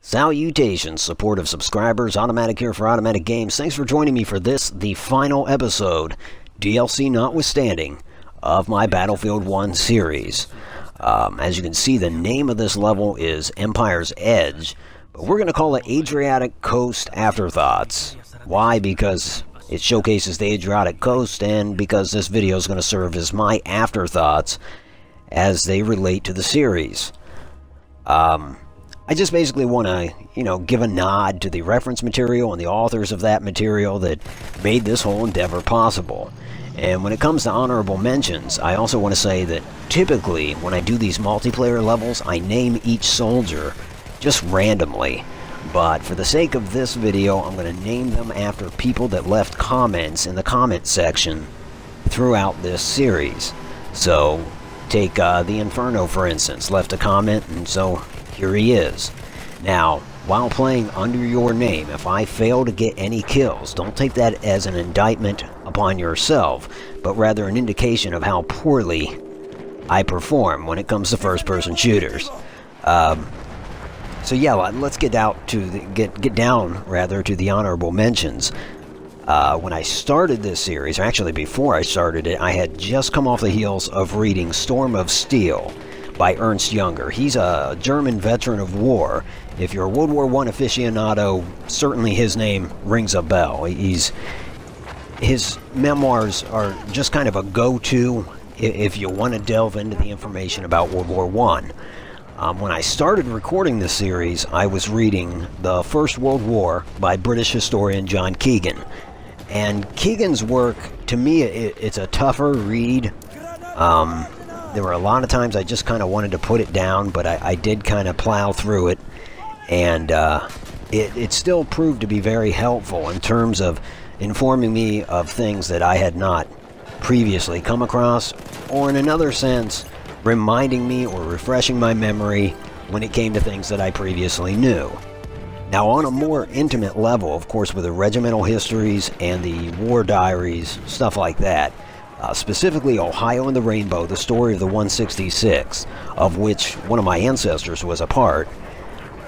Salutations, supportive subscribers, Automatic here for Automatic Games. Thanks for joining me for this, the final episode, DLC notwithstanding, of my Battlefield 1 series. As you can see, the name of this level is Empire's Edge, but we're going to call it Adriatic Coast Afterthoughts. Why? Because it showcases the Adriatic Coast, and because this video is going to serve as my afterthoughts as they relate to the series. I just basically want to, give a nod to the reference material and the authors of that material that made this whole endeavor possible. And when it comes to honorable mentions, I also want to say that typically when I do these multiplayer levels, I name each soldier just randomly. But for the sake of this video, I'm going to name them after people that left comments in the comment section throughout this series. So, take the Inferno, for instance, left a comment, and so here he is. Now, while playing under your name, if I fail to get any kills, don't take that as an indictment upon yourself, but rather an indication of how poorly I perform when it comes to first-person shooters. So yeah, let's get down to the honorable mentions. When I started this series, or actually before I started it, I had just come off the heels of reading Storm of Steel by Ernst Junger. He's a German veteran of war. If you're a World War I aficionado, certainly his name rings a bell. His memoirs are just kind of a go-to if you want to delve into the information about World War I. When I started recording this series, I was reading The First World War by British historian John Keegan. And Keegan's work, to me, it's a tougher read. There were a lot of times I just kind of wanted to put it down, but I did kind of plow through it, and it still proved to be very helpful in terms of informing me of things that I had not previously come across, or in another sense, reminding me or refreshing my memory when it came to things that I previously knew. Now, on a more intimate level, of course, with the regimental histories and the war diaries, stuff like that, specifically Ohio and the Rainbow, the story of the 166, of which one of my ancestors was a part,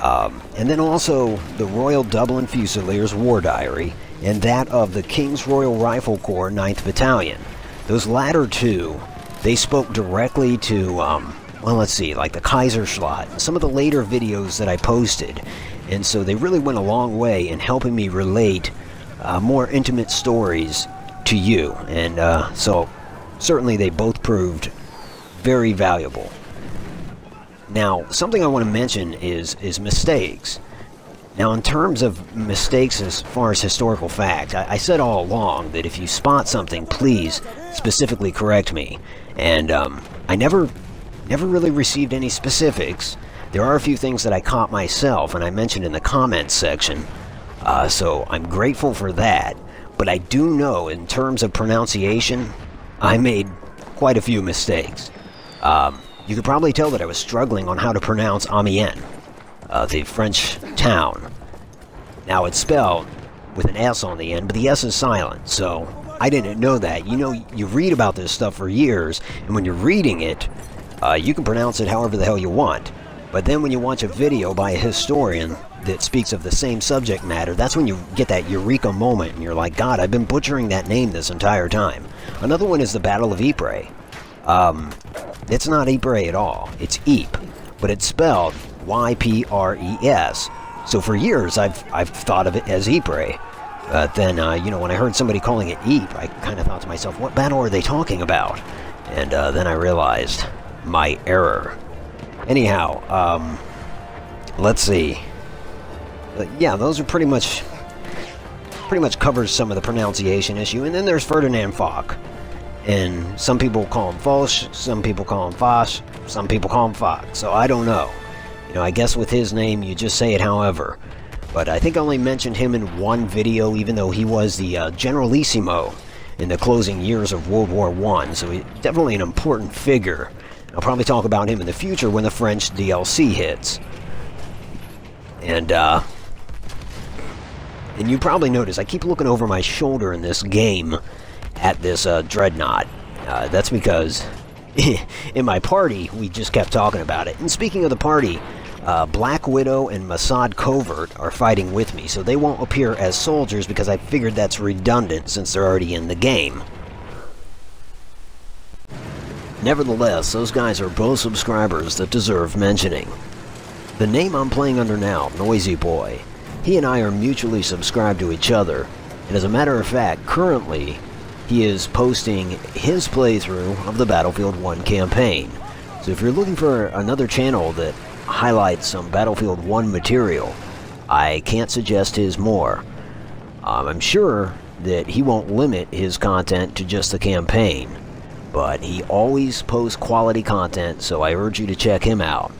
and then also the Royal Dublin Fusiliers War Diary, and that of the King's Royal Rifle Corps 9th Battalion. Those latter two, they spoke directly to, well, let's see, like the Kaiserschlacht, and some of the later videos that I posted, and so they really went a long way in helping me relate more intimate stories to you, and so certainly they both proved very valuable. Now, something I want to mention is mistakes. Now, in terms of mistakes as far as historical fact, I said all along that if you spot something, please specifically correct me. And I never really received any specifics. There are a few things that I caught myself, and I mentioned in the comments section, so I'm grateful for that. But I do know, in terms of pronunciation, I made quite a few mistakes. You could probably tell that I was struggling on how to pronounce Amiens, the French town. Now, it's spelled with an S on the end, but the S is silent, so I didn't know that. You read about this stuff for years, and when you're reading it, you can pronounce it however the hell you want. But then when you watch a video by a historian that speaks of the same subject matter, that's when you get that eureka moment, and you're like, God, I've been butchering that name this entire time. Another one is the Battle of Ypres. It's not Ypres at all. It's Ypres, but it's spelled Y-P-R-E-S. So for years, I've thought of it as Ypres. Then, when I heard somebody calling it Ypres, I kind of thought to myself, what battle are they talking about? And then I realized my error. Anyhow, let's see. Yeah, those are pretty much covers some of the pronunciation issue. And then there's Ferdinand Foch. And some people call him Foch, some people call him Foch, some people call him Foch. So I don't know. I guess with his name, you just say it however. But I think I only mentioned him in one video, even though he was the Generalissimo in the closing years of World War I. So he's definitely an important figure. I'll probably talk about him in the future when the French DLC hits. And you probably notice I keep looking over my shoulder in this game at this dreadnought. That's because in my party, we just kept talking about it. And speaking of the party, Black Widow and Mossad Covert are fighting with me, so they won't appear as soldiers because I figured that's redundant since they're already in the game. Nevertheless, those guys are both subscribers that deserve mentioning. The name I'm playing under now, Noisy Boy, he and I are mutually subscribed to each other, and as a matter of fact, currently, he is posting his playthrough of the Battlefield 1 campaign. So if you're looking for another channel that highlights some Battlefield 1 material, I can't suggest his more. I'm sure that he won't limit his content to just the campaign, but he always posts quality content, so I urge you to check him out.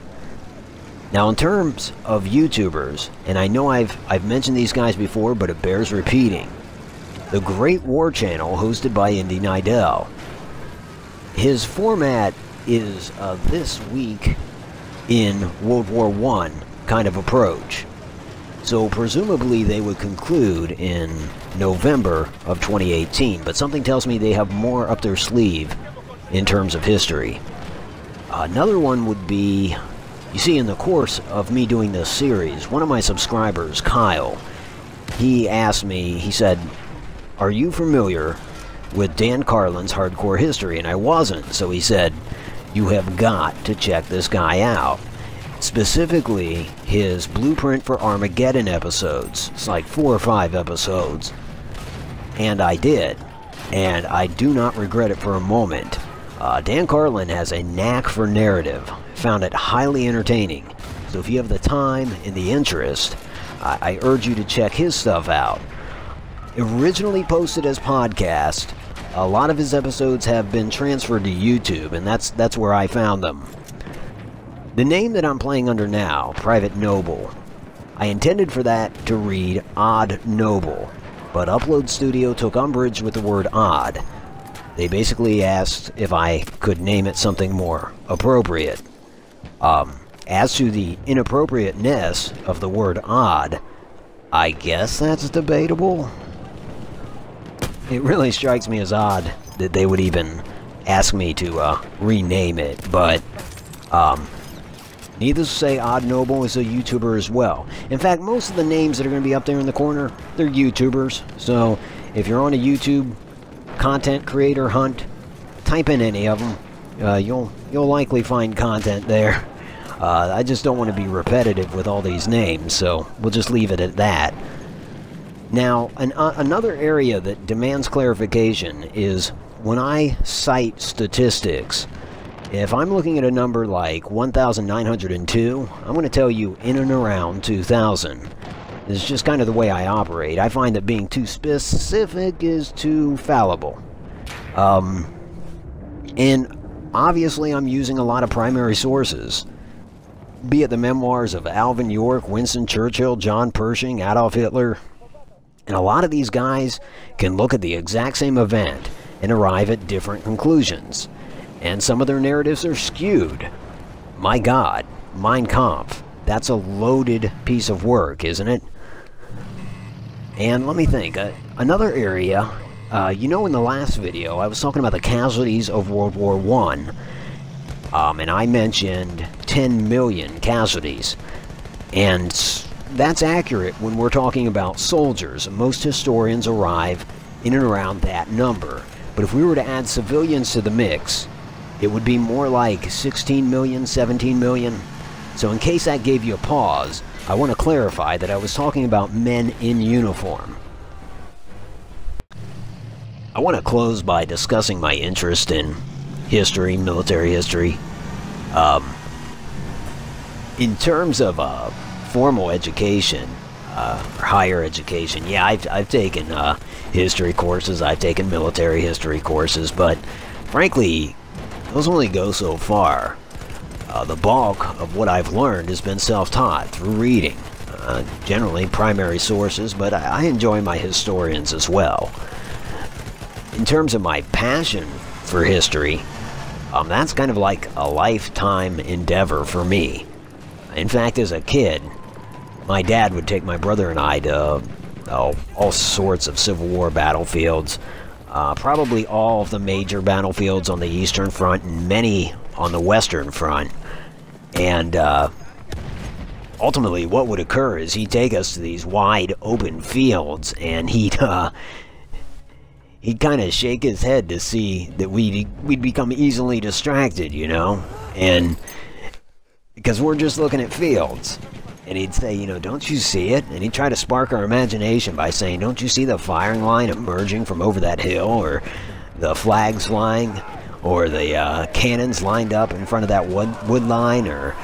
Now, in terms of YouTubers, and I know I've mentioned these guys before, but it bears repeating. The Great War Channel, hosted by Indy Nidell. His format is this week in World War I kind of approach. So presumably they would conclude in November of 2018, but something tells me they have more up their sleeve in terms of history. Another one would be, you see, in the course of me doing this series, one of my subscribers, Kyle, he asked me, he said, "Are you familiar with Dan Carlin's Hardcore History?" And I wasn't, so he said, "You have got to check this guy out. Specifically, his Blueprint for Armageddon episodes." It's like 4 or 5 episodes. And I did. And I do not regret it for a moment. Dan Carlin has a knack for narrative. Found it highly entertaining. So if you have the time and the interest, I urge you to check his stuff out. Originally posted as podcast, a lot of his episodes have been transferred to YouTube, and that's where I found them. The name that I'm playing under now, Private Noble, I intended for that to read Odd Noble, but Upload Studio took umbrage with the word odd. They basically asked if I could name it something more appropriate. As to the inappropriateness of the word odd, I guess that's debatable. It really strikes me as odd that they would even ask me to rename it, but needless to say, Odd Noble is a YouTuber as well. In fact, most of the names that are going to be up there in the corner, they're YouTubers. So if you're on a YouTube content creator hunt, type in any of them. You'll likely find content there. I just don't want to be repetitive with all these names, so we'll just leave it at that. Now, another area that demands clarification is when I cite statistics. If I'm looking at a number like 1,902, I'm going to tell you in and around 2,000. This is just kind of the way I operate. I find that being too specific is too fallible. And obviously I'm using a lot of primary sources. Be it the memoirs of Alvin York, Winston Churchill, John Pershing, Adolf Hitler. And a lot of these guys can look at the exact same event and arrive at different conclusions. And some of their narratives are skewed. My God, Mein Kampf. That's a loaded piece of work, isn't it? And let me think. Another area, you know, in the last video, I was talking about the casualties of World War I. And I mentioned 10 million casualties. And that's accurate when we're talking about soldiers. Most historians arrive in and around that number. But if we were to add civilians to the mix, it would be more like 16 million, 17 million. So in case that gave you a pause, I want to clarify that I was talking about men in uniform. I want to close by discussing my interest in history, military history. In terms of formal education, or higher education, yeah, I've taken history courses, I've taken military history courses, but frankly, those only go so far. The bulk of what I've learned has been self-taught through reading, generally primary sources, but I enjoy my historians as well. In terms of my passion for history, that's kind of like a lifetime endeavor for me. In fact, as a kid, my dad would take my brother and I to all sorts of Civil War battlefields, probably all of the major battlefields on the Eastern Front and many on the Western Front. And ultimately what would occur is he'd take us to these wide open fields, and he'd kind of shake his head to see that we'd become easily distracted, you know, and because we're just looking at fields. And he'd say, you know, don't you see it? And he'd try to spark our imagination by saying, don't you see the firing line emerging from over that hill, or the flags flying, or the cannons lined up in front of that wood line, or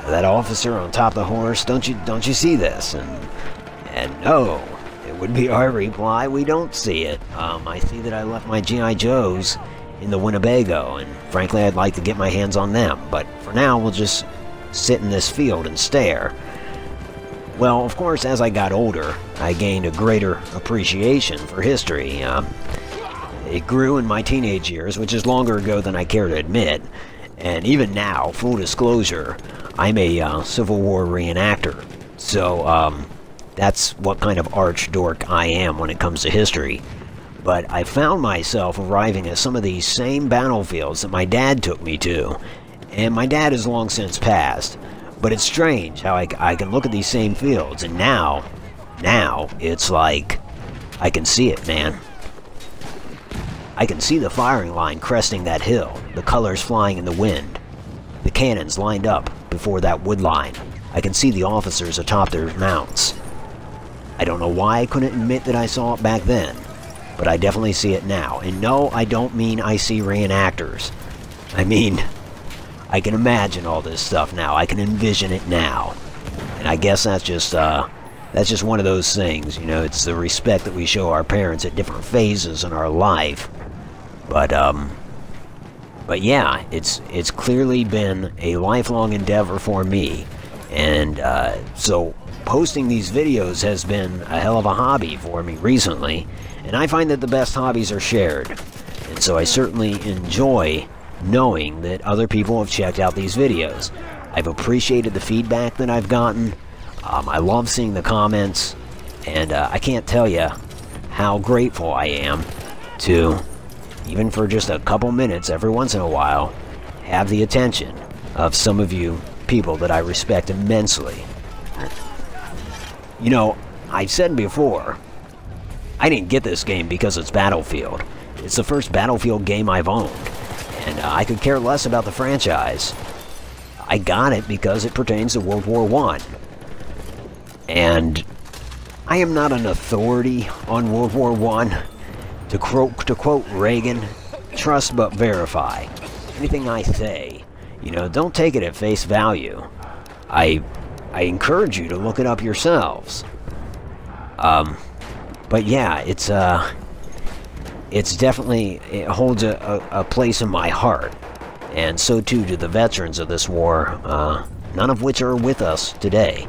that officer on top of the horse? Don't you see this? And no, it would be our reply, we don't see it. I see that I left my G.I. Joes in the Winnebago, and frankly I'd like to get my hands on them, but for now we'll just sit in this field and stare. Well, of course, as I got older, I gained a greater appreciation for history. It grew in my teenage years, which is longer ago than I care to admit, and even now, full disclosure, I'm a Civil War reenactor, so that's what kind of arch dork I am when it comes to history. But I found myself arriving at some of these same battlefields that my dad took me to, and my dad has long since passed. But it's strange how I can look at these same fields, and now it's like I can see it, man. I can see the firing line cresting that hill, the colors flying in the wind, the cannons lined up before that wood line. I can see the officers atop their mounts. I don't know why I couldn't admit that I saw it back then, but I definitely see it now. And no, I don't mean I see reenactors. I mean, I can imagine all this stuff now. I can envision it now. And I guess that's just one of those things, you know, it's the respect that we show our parents at different phases in our life. But yeah, it's clearly been a lifelong endeavor for me. And so posting these videos has been a hell of a hobby for me recently. And I find that the best hobbies are shared. And so I certainly enjoy knowing that other people have checked out these videos. I've appreciated the feedback that I've gotten. I love seeing the comments, and I can't tell you how grateful I am to, even for just a couple minutes every once in a while, have the attention of some of you people that I respect immensely. You know, I've said before, I didn't get this game because it's Battlefield. It's the first Battlefield game I've owned. And I could care less about the franchise. I got it because it pertains to World War I. And I am not an authority on World War I. To quote Reagan, trust but verify. Anything I say, you know, don't take it at face value. I encourage you to look it up yourselves. But yeah, it's definitely, it holds a place in my heart, and so too do the veterans of this war, none of which are with us today.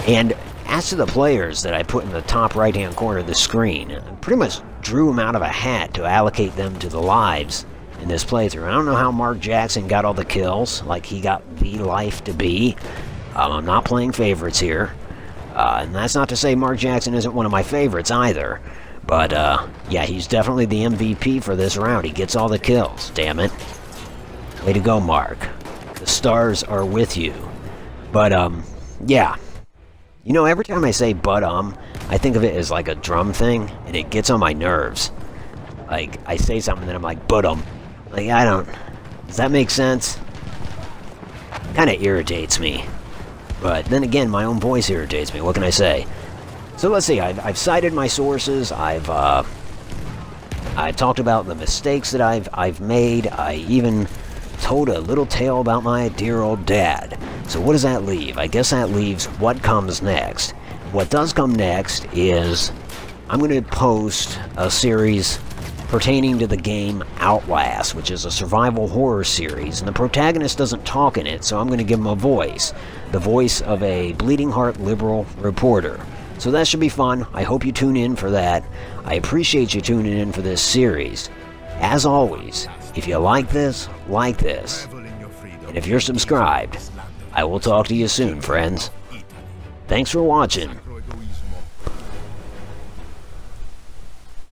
And as to the players that I put in the top right hand corner of the screen, I pretty much drew them out of a hat to allocate them to the lives in this playthrough. I don't know how Mark Jackson got all the kills, like he got the life to be. I'm not playing favorites here, and that's not to say Mark Jackson isn't one of my favorites either. But, yeah, he's definitely the MVP for this round. He gets all the kills, damn it. Way to go, Mark. The stars are with you. But, yeah. You know, every time I say but, I think of it as like a drum thing, and it gets on my nerves. Like, I say something, and then I'm like, but, like, I don't... Does that make sense? Kinda irritates me. But, then again, my own voice irritates me. What can I say? So let's see, I've cited my sources, I talked about the mistakes that I've made, I even told a little tale about my dear old dad. So what does that leave? I guess that leaves what comes next. What does come next is I'm going to post a series pertaining to the game Outlast, which is a survival horror series, and the protagonist doesn't talk in it, so I'm going to give him a voice. The voice of a bleeding heart liberal reporter. So that should be fun. I hope you tune in for that. I appreciate you tuning in for this series. As always, if you like this, and if you're subscribed, I will talk to you soon, friends. Thanks for watching.